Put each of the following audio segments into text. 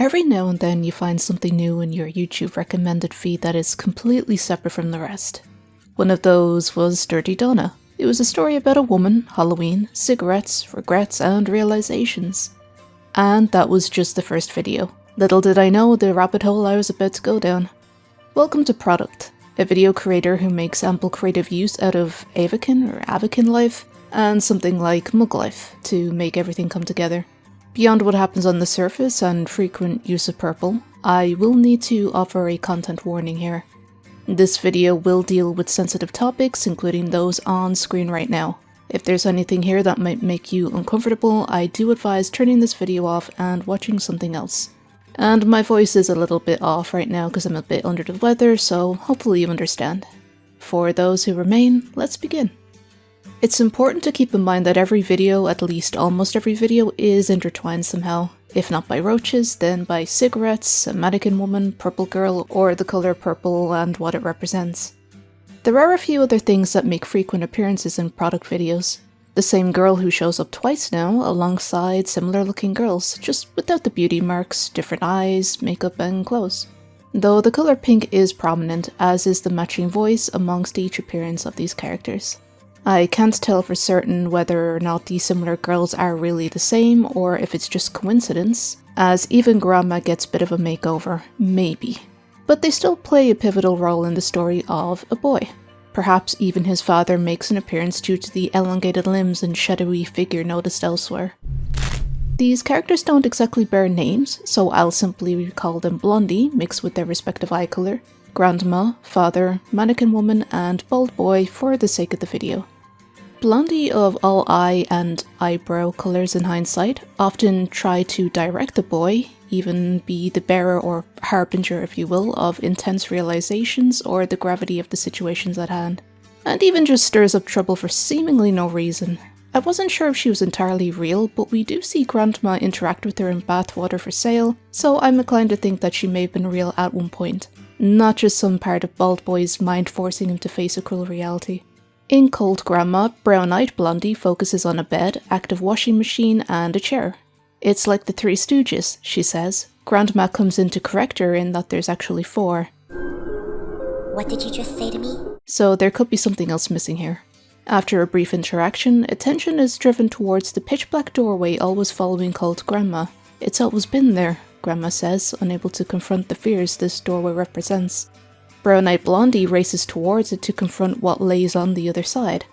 Every now and then you find something new in your YouTube recommended feed that is completely separate from the rest. One of those was Dirty Donna. It was a story about a woman, Halloween, cigarettes, regrets, and realizations. And that was just the first video. Little did I know the rabbit hole I was about to go down. Welcome to Product, a video creator who makes ample creative use out of Avakin life, and something like Mug life, to make everything come together. Beyond what happens on the surface and frequent use of purple, I will need to offer a content warning here. This video will deal with sensitive topics, including those on screen right now. If there's anything here that might make you uncomfortable, I do advise turning this video off and watching something else. And my voice is a little bit off right now because I'm a bit under the weather, so hopefully you understand. For those who remain, let's begin. It's important to keep in mind that every video, at least almost every video, is intertwined somehow. If not by roaches, then by cigarettes, a mannequin woman, purple girl, or the colour purple and what it represents. There are a few other things that make frequent appearances in product videos. The same girl who shows up twice now, alongside similar looking girls, just without the beauty marks, different eyes, makeup and clothes. Though the colour pink is prominent, as is the matching voice amongst each appearance of these characters. I can't tell for certain whether or not these similar girls are really the same, or if it's just coincidence, as even Grandma gets a bit of a makeover, maybe. But they still play a pivotal role in the story of a boy. Perhaps even his father makes an appearance due to the elongated limbs and shadowy figure noticed elsewhere. These characters don't exactly bear names, so I'll simply call them Blondie, mixed with their respective eye colour, Grandma, Father, Mannequin Woman, and Bald Boy for the sake of the video. Blondie of all eye and eyebrow colours in hindsight often try to direct the boy, even be the bearer or harbinger, if you will, of intense realizations or the gravity of the situations at hand. And even just stirs up trouble for seemingly no reason. I wasn't sure if she was entirely real, but we do see Grandma interact with her in Bathwater for sale, so I'm inclined to think that she may have been real at one point. Not just some part of Bald Boy's mind forcing him to face a cruel reality. In Cold Grandma, brown-eyed Blondie focuses on a bed, active washing machine, and a chair. It's like the Three Stooges, she says. Grandma comes in to correct her in that there's actually 4. What did you just say to me? So there could be something else missing here. After a brief interaction, attention is driven towards the pitch-black doorway always following Cold Grandma. It's always been there, Grandma says, unable to confront the fears this doorway represents. Brown-eyed Blondie races towards it to confront what lays on the other side.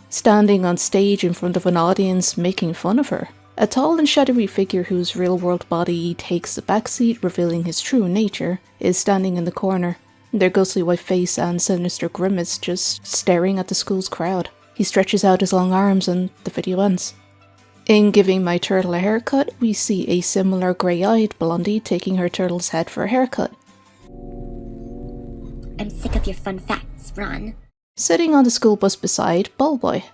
Standing on stage in front of an audience making fun of her, a tall and shadowy figure whose real-world body takes the backseat, revealing his true nature, is standing in the corner, their ghostly white face and sinister grimace just staring at the school's crowd. He stretches out his long arms and the video ends. In Giving My Turtle a Haircut, we see a similar grey-eyed Blondie taking her turtle's head for a haircut. I'm sick of your fun facts, Ron. Sitting on the school bus beside Bald Boy.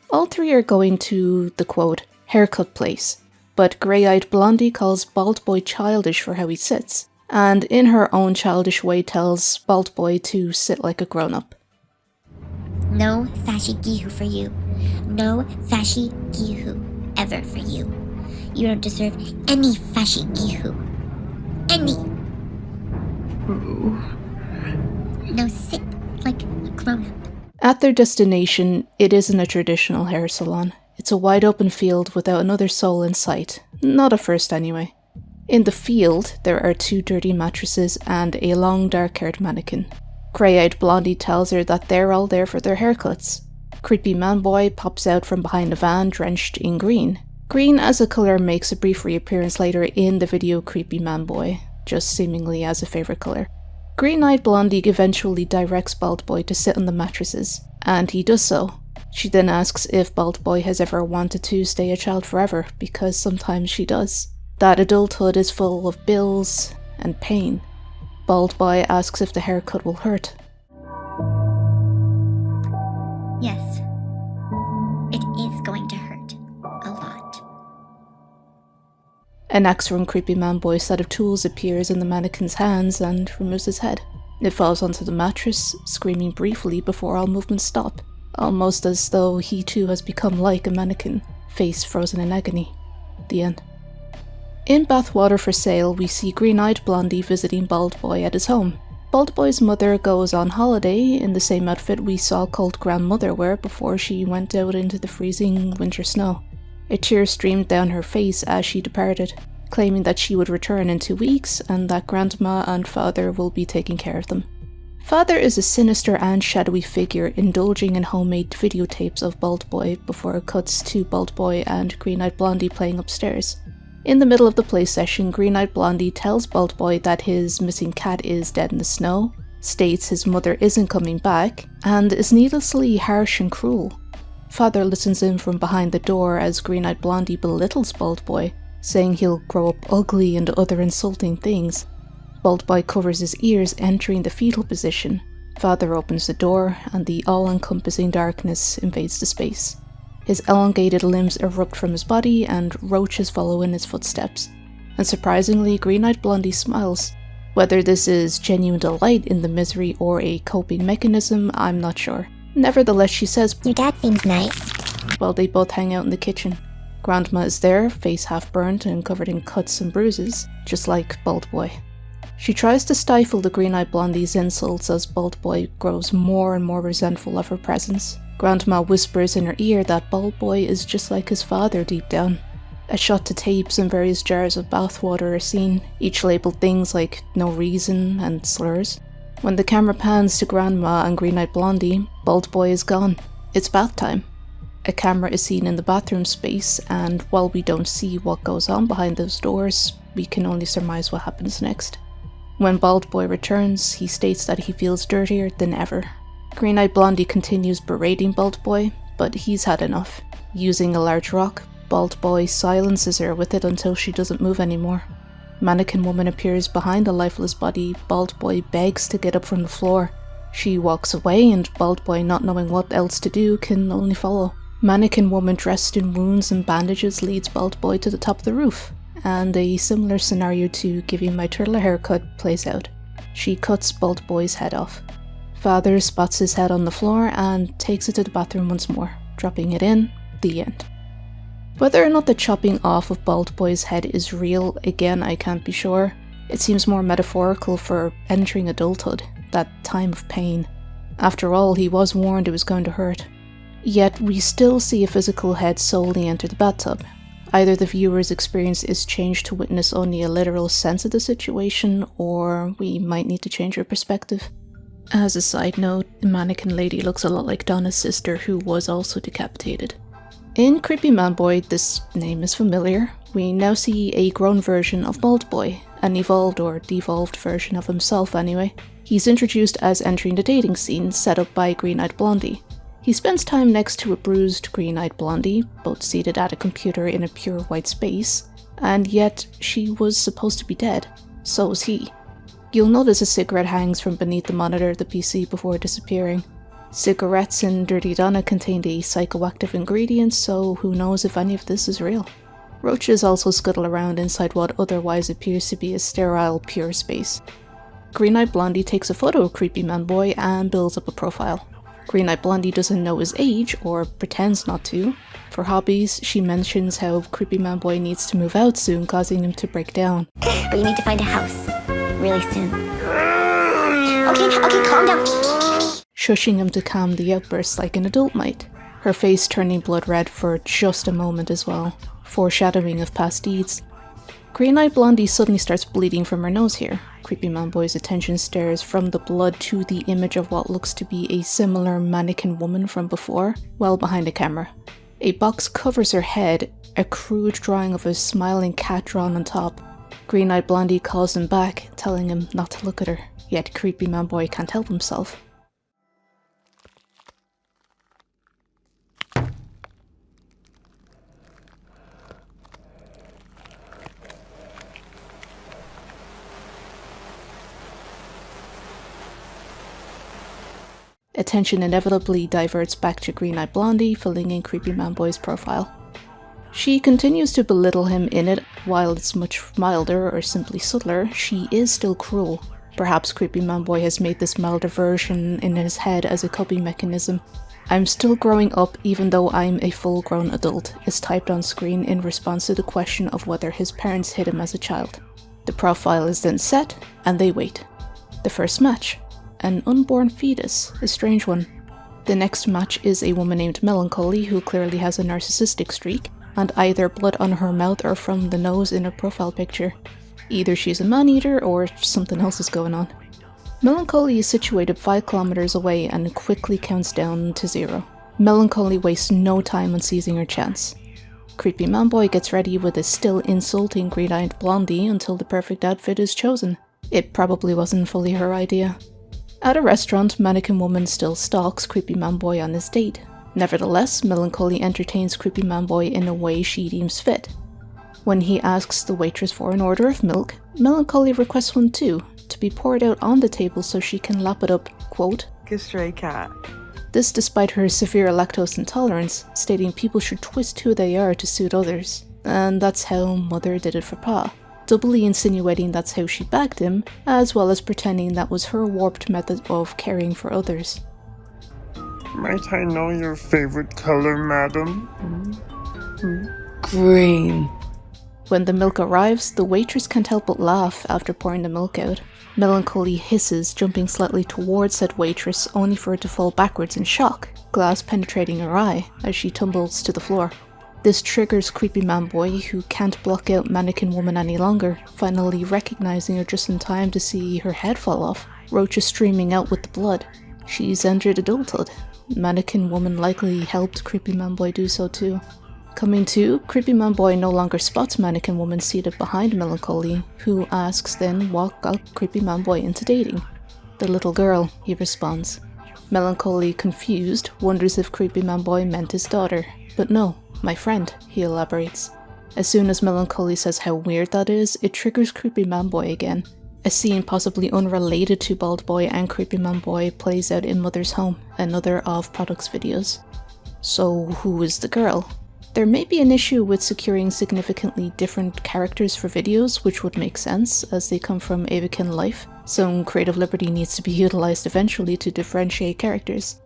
All three are going to the quote, haircut place, but grey-eyed Blondie calls Bald Boy childish for how he sits, and in her own childish way tells Bald Boy to sit like a grown-up. No fashy gihu for you. No fashy gihu ever for you. You don't deserve any fashy gihu. Any. Ooh. Now sit like a grown-up. At their destination, it isn't a traditional hair salon. It's a wide open field without another soul in sight. Not at first anyway. In the field, there are 2 dirty mattresses and a long dark-haired mannequin. Grey-eyed Blondie tells her that they're all there for their haircuts. Creepy Manboy pops out from behind a van drenched in green. Green as a colour makes a brief reappearance later in the video Creepy Manboy, just seemingly as a favourite colour. Green-eyed Blondie eventually directs Bald Boy to sit on the mattresses, and he does so. She then asks if Bald Boy has ever wanted to stay a child forever, because sometimes she does. That adulthood is full of bills and pain. Bald Boy asks if the haircut will hurt. Yes. It is going to hurt. A lot. An axe from Creepy Manboy's set of tools appears in the mannequin's hands and removes his head. It falls onto the mattress, screaming briefly before all movements stop, almost as though he too has become like a mannequin, face frozen in agony. The end. In Bathwater for sale, we see green-eyed Blondie visiting Bald Boy at his home. Bald Boy's mother goes on holiday in the same outfit we saw Cold Grandmother wear before she went out into the freezing winter snow. A tear streamed down her face as she departed, claiming that she would return in 2 weeks and that Grandma and Father will be taking care of them. Father is a sinister and shadowy figure indulging in homemade videotapes of Bald Boy before it cuts to Bald Boy and Green-Eyed Blondie playing upstairs. In the middle of the play session, Green-Eyed Blondie tells Bald Boy that his missing cat is dead in the snow, states his mother isn't coming back, and is needlessly harsh and cruel. Father listens in from behind the door as Green-Eyed Blondie belittles Bald Boy, saying he'll grow up ugly and other insulting things. Bald Boy covers his ears, entering the fetal position. Father opens the door, and the all-encompassing darkness invades the space. His elongated limbs erupt from his body, and roaches follow in his footsteps. And surprisingly, Green-Eyed Blondie smiles. Whether this is genuine delight in the misery or a coping mechanism, I'm not sure. Nevertheless, she says, "Your dad seems nice," while they both hang out in the kitchen. Grandma is there, face half burnt and covered in cuts and bruises, just like Bald Boy. She tries to stifle the Green-Eyed Blondie's insults as Bald Boy grows more and more resentful of her presence. Grandma whispers in her ear that Bald Boy is just like his father deep down. A shot to tapes and various jars of bathwater are seen, each labelled things like "no reason" and slurs. When the camera pans to Grandma and Green-Eyed Blondie, Bald Boy is gone. It's bath time. A camera is seen in the bathroom space, and while we don't see what goes on behind those doors, we can only surmise what happens next. When Bald Boy returns, he states that he feels dirtier than ever. Green-Eyed Blondie continues berating Bald Boy, but he's had enough. Using a large rock, Bald Boy silences her with it until she doesn't move anymore. Mannequin Woman appears behind the lifeless body. Bald Boy begs to get up from the floor. She walks away, and Bald Boy, not knowing what else to do, can only follow. Mannequin Woman dressed in wounds and bandages leads Bald Boy to the top of the roof, and a similar scenario to giving my turtle a haircut plays out. She cuts Bald Boy's head off. Father spots his head on the floor and takes it to the bathroom once more, dropping it in. The end. Whether or not the chopping off of Bald Boy's head is real, again, I can't be sure. It seems more metaphorical for entering adulthood, that time of pain. After all, he was warned it was going to hurt. Yet, we still see a physical head solely enter the bathtub. Either the viewer's experience is changed to witness only a literal sense of the situation, or we might need to change our perspective. As a side note, the mannequin lady looks a lot like Donna's sister, who was also decapitated. In Creepy Manboy, this name is familiar. We now see a grown version of Bald Boy, an evolved or devolved version of himself anyway. He's introduced as entering the dating scene set up by Green-Eyed Blondie. He spends time next to a bruised Green-Eyed Blondie, both seated at a computer in a pure white space, and yet she was supposed to be dead. So was he. You'll notice a cigarette hangs from beneath the monitor of the PC before disappearing. Cigarettes in Dirty Donna contained a psychoactive ingredient, so who knows if any of this is real. Roaches also scuttle around inside what otherwise appears to be a sterile, pure space. Green-Eyed Blondie takes a photo of Creepy Manboy and builds up a profile. Green-Eyed Blondie doesn't know his age, or pretends not to. For hobbies, she mentions how Creepy Manboy needs to move out soon, causing him to break down. But you need to find a house. Really soon. Okay, calm down. Shushing him to calm the outburst like an adult might. Her face turning blood red for just a moment as well, foreshadowing of past deeds. Green-Eyed Blondie suddenly starts bleeding from her nose here. Creepy Manboy's attention stares from the blood to the image of what looks to be a similar mannequin woman from before, well behind the camera. A box covers her head, a crude drawing of a smiling cat drawn on top. Green-Eyed Blondie calls him back, telling him not to look at her, yet Creepy Manboy can't help himself. Attention inevitably diverts back to Green-Eyed Blondie, filling in Creepy Manboy's profile. She continues to belittle him in it. While it's much milder or simply subtler, she is still cruel. Perhaps Creepy Manboy has made this milder version in his head as a coping mechanism. "I'm still growing up even though I'm a full-grown adult," is typed on screen in response to the question of whether his parents hid him as a child. The profile is then set, and they wait. The first match. An unborn fetus, a strange one. The next match is a woman named Melancholy who clearly has a narcissistic streak, and either blood on her mouth or from the nose in her profile picture. Either she's a man-eater or something else is going on. Melancholy is situated 5 kilometers away and quickly counts down to 0. Melancholy wastes no time on seizing her chance. Creepy Manboy gets ready with a still insulting green-eyed blondie until the perfect outfit is chosen. It probably wasn't fully her idea. At a restaurant, Mannequin Woman still stalks Creepy Manboy on his date. Nevertheless, Melancholy entertains Creepy Manboy in a way she deems fit. When he asks the waitress for an order of milk, Melancholy requests one too, to be poured out on the table so she can lap it up, quote, "Like a stray cat." This despite her severe lactose intolerance, stating people should twist who they are to suit others. And that's how Mother did it for Pa, doubly insinuating that's how she bagged him, as well as pretending that was her warped method of caring for others. "Might I know your favorite color, madam?" Green. When the milk arrives, the waitress can't help but laugh after pouring the milk out. Melancholy hisses, jumping slightly towards said waitress only for it to fall backwards in shock, glass penetrating her eye as she tumbles to the floor. This triggers Creepy Manboy, who can't block out Mannequin Woman any longer, finally recognizing her just in time to see her head fall off, roaches streaming out with the blood. She's entered adulthood. Mannequin Woman likely helped Creepy Manboy do so too. Coming to, Creepy Manboy no longer spots Mannequin Woman seated behind Melancholy, who asks then what got Creepy Manboy into dating. "The little girl," he responds. Melancholy, confused, wonders if Creepy Manboy meant his daughter. "But no, my friend," he elaborates. As soon as Melancholy says how weird that is, it triggers Creepy Manboy again. A scene possibly unrelated to Bald Boy and Creepy Manboy plays out in Mother's Home, another of Products videos. So who is the girl? There may be an issue with securing significantly different characters for videos, which would make sense, as they come from Avakin life. Some creative liberty needs to be utilized eventually to differentiate characters.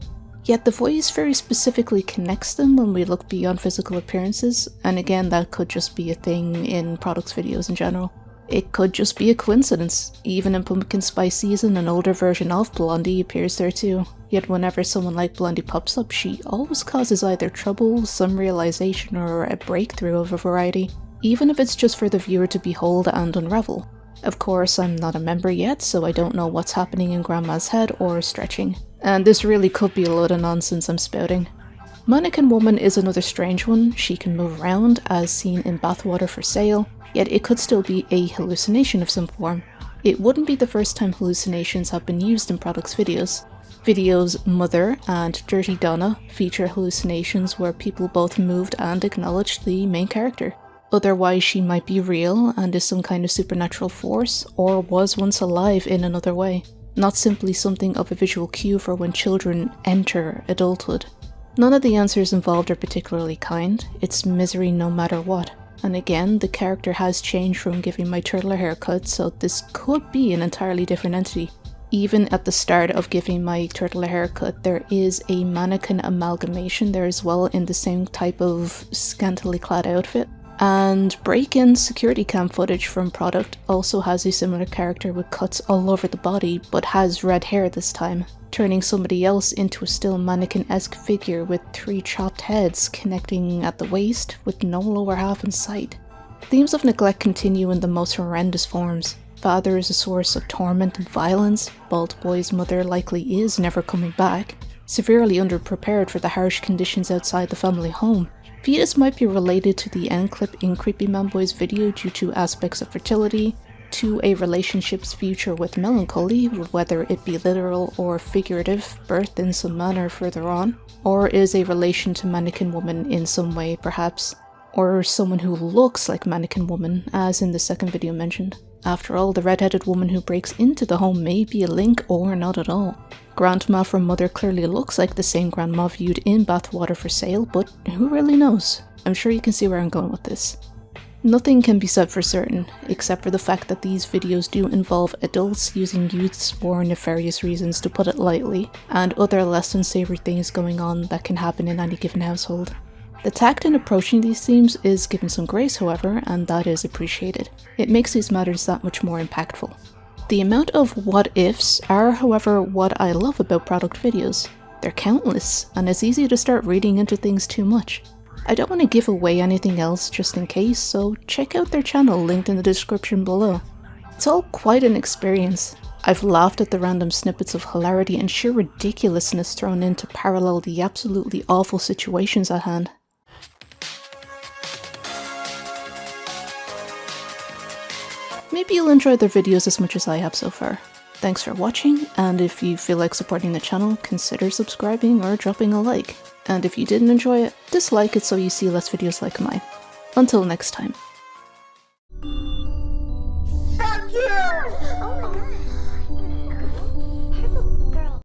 Yet the voice very specifically connects them when we look beyond physical appearances, and again that could just be a thing in Products videos in general. It could just be a coincidence. Even in Pumpkin Spice Season, an older version of Blondie appears there too. Yet whenever someone like Blondie pops up, she always causes either trouble, some realization, or a breakthrough of a variety, even if it's just for the viewer to behold and unravel. Of course, I'm not a member yet, so I don't know what's happening in Grandma's head or stretching. And this really could be a load of nonsense I'm spouting. Mannequin Woman is another strange one. She can move around, as seen in Bathwater for Sale, yet it could still be a hallucination of some form. It wouldn't be the first time hallucinations have been used in Products videos. Videos Mother and Dirty Donna feature hallucinations where people both moved and acknowledged the main character. Otherwise, she might be real and is some kind of supernatural force, or was once alive in another way, not simply something of a visual cue for when children enter adulthood. None of the answers involved are particularly kind. It's misery no matter what. And again, the character has changed from giving my turtle a haircut, so this could be an entirely different entity. Even at the start of giving my turtle a haircut, there is a mannequin amalgamation there as well in the same type of scantily clad outfit. And break-in security cam footage from Product also has a similar character with cuts all over the body, but has red hair this time, turning somebody else into a still mannequin-esque figure with 3 chopped heads connecting at the waist with no lower half in sight. Themes of neglect continue in the most horrendous forms. Father is a source of torment and violence, Bald Boy's mother likely is never coming back, severely underprepared for the harsh conditions outside the family home. Fetus might be related to the end clip in Creepy Manboy's video due to aspects of fertility, to a relationship's future with Melancholy, whether it be literal or figurative, birthed in some manner further on, or is a relation to Mannequin Woman in some way perhaps, or someone who looks like Mannequin Woman, as in the second video mentioned. After all, the red-headed woman who breaks into the home may be a link or not at all. Grandma from Mother clearly looks like the same grandma viewed in Bathwater for Sale, but who really knows? I'm sure you can see where I'm going with this. Nothing can be said for certain, except for the fact that these videos do involve adults using youths for nefarious reasons, to put it lightly, and other less than savoury things going on that can happen in any given household. The tact in approaching these themes is given some grace, however, and that is appreciated. It makes these matters that much more impactful. The amount of what-ifs are, however, what I love about product videos. They're countless, and it's easy to start reading into things too much. I don't want to give away anything else just in case, so check out their channel linked in the description below. It's all quite an experience. I've laughed at the random snippets of hilarity and sheer ridiculousness thrown in to parallel the absolutely awful situations at hand. Maybe you'll enjoy their videos as much as I have so far. Thanks for watching, and if you feel like supporting the channel, consider subscribing or dropping a like. And if you didn't enjoy it, dislike it so you see less videos like mine. Until next time. Thank you! Oh my god.